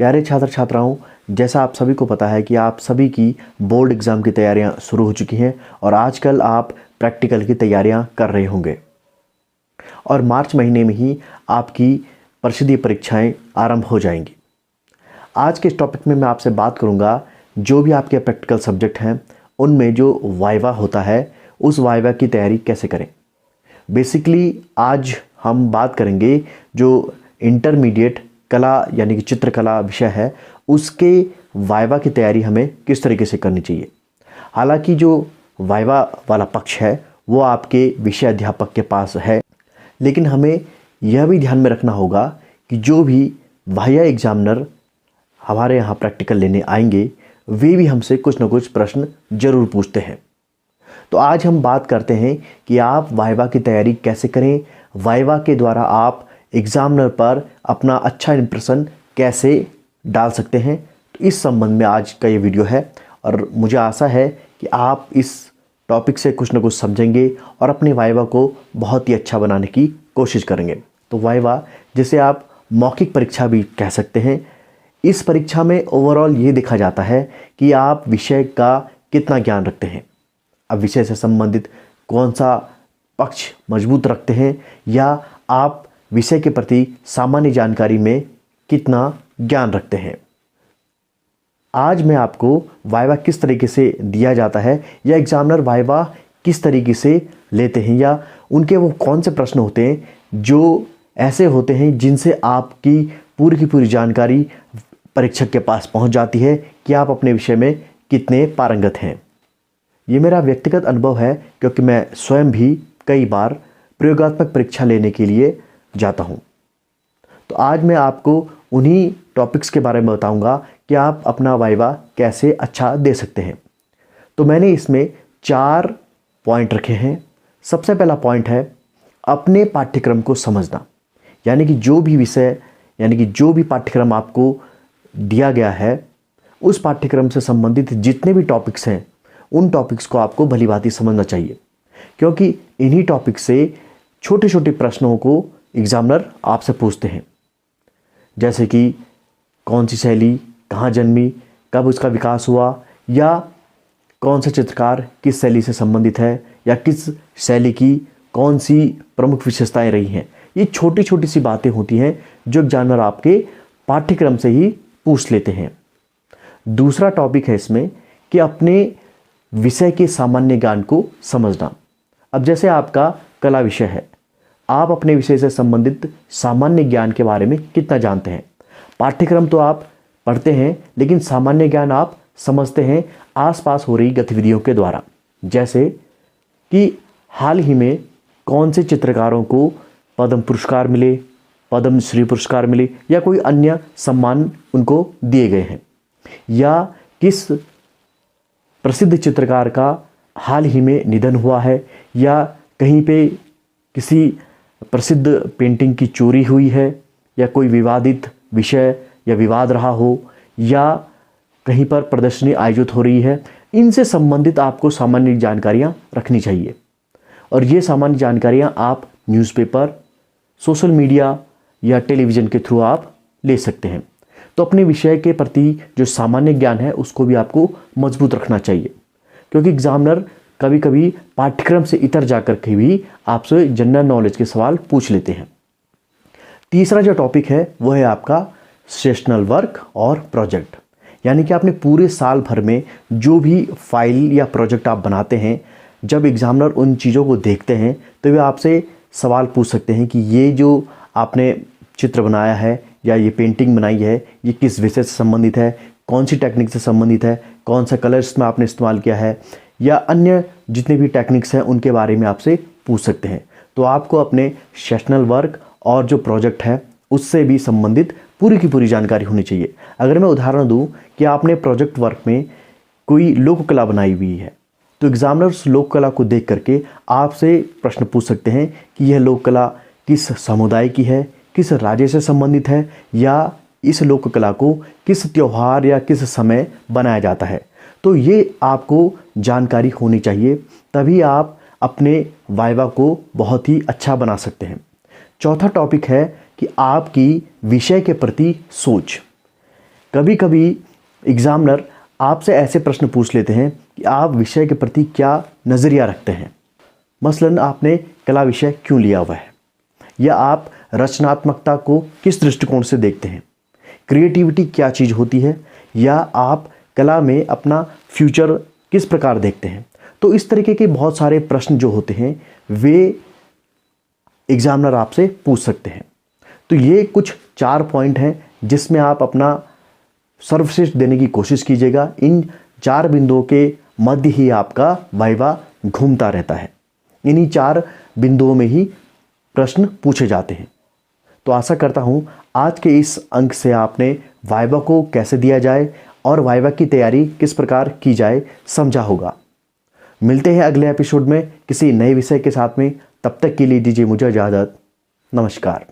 प्यारे छात्र छात्राओं, जैसा आप सभी को पता है कि आप सभी की बोर्ड एग्ज़ाम की तैयारियां शुरू हो चुकी हैं और आजकल आप प्रैक्टिकल की तैयारियां कर रहे होंगे और मार्च महीने में ही आपकी परिषदीय परीक्षाएं आरंभ हो जाएंगी। आज के इस टॉपिक में मैं आपसे बात करूंगा जो भी आपके प्रैक्टिकल सब्जेक्ट हैं उनमें जो वाइवा होता है उस वाइवा की तैयारी कैसे करें। बेसिकली आज हम बात करेंगे जो इंटरमीडिएट कला यानी कि चित्रकला विषय है उसके वाइवा की तैयारी हमें किस तरीके से करनी चाहिए। हालांकि जो वाइवा वाला पक्ष है वो आपके विषय अध्यापक के पास है, लेकिन हमें यह भी ध्यान में रखना होगा कि जो भी वाइवा एग्जामिनर हमारे यहाँ प्रैक्टिकल लेने आएंगे वे भी हमसे कुछ ना कुछ प्रश्न जरूर पूछते हैं। तो आज हम बात करते हैं कि आप वाइवा की तैयारी कैसे करें, वाइवा के द्वारा आप एग्जामिनर पर अपना अच्छा इंप्रेशन कैसे डाल सकते हैं। तो इस संबंध में आज का ये वीडियो है और मुझे आशा है कि आप इस टॉपिक से कुछ ना कुछ समझेंगे और अपने वाइवा को बहुत ही अच्छा बनाने की कोशिश करेंगे। तो वाइवा जिसे आप मौखिक परीक्षा भी कह सकते हैं, इस परीक्षा में ओवरऑल ये देखा जाता है कि आप विषय का कितना ज्ञान रखते हैं, अब विषय से संबंधित कौन सा पक्ष मजबूत रखते हैं या आप विषय के प्रति सामान्य जानकारी में कितना ज्ञान रखते हैं। आज मैं आपको वाइवा किस तरीके से दिया जाता है या एग्जामिनर वाइवा किस तरीके से लेते हैं या उनके वो कौन से प्रश्न होते हैं जो ऐसे होते हैं जिनसे आपकी पूरी की पूरी जानकारी परीक्षक के पास पहुंच जाती है कि आप अपने विषय में कितने पारंगत हैं। ये मेरा व्यक्तिगत अनुभव है क्योंकि मैं स्वयं भी कई बार प्रयोगात्मक परीक्षा लेने के लिए जाता हूं। तो आज मैं आपको उन्हीं टॉपिक्स के बारे में बताऊंगा कि आप अपना वाइवा कैसे अच्छा दे सकते हैं। तो मैंने इसमें 4 पॉइंट रखे हैं। सबसे पहला पॉइंट है अपने पाठ्यक्रम को समझना, यानी कि जो भी विषय यानी कि जो भी पाठ्यक्रम आपको दिया गया है उस पाठ्यक्रम से संबंधित जितने भी टॉपिक्स हैं उन टॉपिक्स को आपको भलीभांति समझना चाहिए, क्योंकि इन्हीं टॉपिक से छोटे छोटे प्रश्नों को एग्जामिनर आपसे पूछते हैं, जैसे कि कौन सी शैली कहाँ जन्मी, कब उसका विकास हुआ, या कौन सा चित्रकार किस शैली से संबंधित है या किस शैली की कौन सी प्रमुख विशेषताएं रही हैं। ये छोटी छोटी सी बातें होती हैं जो एग्जामिनर आपके पाठ्यक्रम से ही पूछ लेते हैं। दूसरा टॉपिक है इसमें कि अपने विषय के सामान्य ज्ञान को समझना। अब जैसे आपका कला विषय है, आप अपने विषय से संबंधित सामान्य ज्ञान के बारे में कितना जानते हैं। पाठ्यक्रम तो आप पढ़ते हैं लेकिन सामान्य ज्ञान आप समझते हैं आसपास हो रही गतिविधियों के द्वारा, जैसे कि हाल ही में कौन से चित्रकारों को पद्म पुरस्कार मिले, पद्म श्री पुरस्कार मिले या कोई अन्य सम्मान उनको दिए गए हैं, या किस प्रसिद्ध चित्रकार का हाल ही में निधन हुआ है, या कहीं पे किसी प्रसिद्ध पेंटिंग की चोरी हुई है, या कोई विवादित विषय या विवाद रहा हो, या कहीं पर प्रदर्शनी आयोजित हो रही है। इनसे संबंधित आपको सामान्य जानकारियां रखनी चाहिए और ये सामान्य जानकारियां आप न्यूज़पेपर, सोशल मीडिया या टेलीविज़न के थ्रू आप ले सकते हैं। तो अपने विषय के प्रति जो सामान्य ज्ञान है उसको भी आपको मजबूत रखना चाहिए, क्योंकि एग्जामिनर कभी कभी पाठ्यक्रम से इतर जाकर के भी आपसे जनरल नॉलेज के सवाल पूछ लेते हैं। तीसरा जो टॉपिक है वो है आपका सेशनल वर्क और प्रोजेक्ट, यानी कि आपने पूरे साल भर में जो भी फाइल या प्रोजेक्ट आप बनाते हैं, जब एग्जामिनर उन चीज़ों को देखते हैं तो वे आपसे सवाल पूछ सकते हैं कि ये जो आपने चित्र बनाया है या ये पेंटिंग बनाई है ये किस विषय से संबंधित है, कौन सी टेक्निक से संबंधित है, कौन सा कलर्स में आपने इस्तेमाल किया है, या अन्य जितने भी टेक्निक्स हैं उनके बारे में आपसे पूछ सकते हैं। तो आपको अपने सेशनल वर्क और जो प्रोजेक्ट है उससे भी संबंधित पूरी की पूरी जानकारी होनी चाहिए। अगर मैं उदाहरण दूं कि आपने प्रोजेक्ट वर्क में कोई लोक कला बनाई हुई है तो एग्जामिनर उस लोक कला को देख करके आपसे प्रश्न पूछ सकते हैं कि यह लोक कला किस समुदाय की है, किस राज्य से संबंधित है, या इस लोक कला को किस त्यौहार या किस समय बनाया जाता है। तो ये आपको जानकारी होनी चाहिए, तभी आप अपने वाइवा को बहुत ही अच्छा बना सकते हैं। चौथा टॉपिक है कि आपकी विषय के प्रति सोच, कभी कभी एग्जामिनर आपसे ऐसे प्रश्न पूछ लेते हैं कि आप विषय के प्रति क्या नज़रिया रखते हैं। मसलन आपने कला विषय क्यों लिया हुआ है, या आप रचनात्मकता को किस दृष्टिकोण से देखते हैं, क्रिएटिविटी क्या चीज़ होती है, या आप कला में अपना फ्यूचर किस प्रकार देखते हैं। तो इस तरीके के बहुत सारे प्रश्न जो होते हैं वे एग्जामिनर आपसे पूछ सकते हैं। तो ये कुछ 4 पॉइंट हैं जिसमें आप अपना सर्वश्रेष्ठ देने की कोशिश कीजिएगा। इन 4 बिंदुओं के मध्य ही आपका वाइवा घूमता रहता है। इन्हीं 4 बिंदुओं में ही प्रश्न पूछे जाते हैं। तो आशा करता हूँ आज के इस अंक से आपने वाइवा को कैसे दिया जाए और वाइवा की तैयारी किस प्रकार की जाए समझा होगा। मिलते हैं अगले एपिसोड में किसी नए विषय के साथ में। तब तक के लिए दीजिए मुझे इजाज़त। नमस्कार।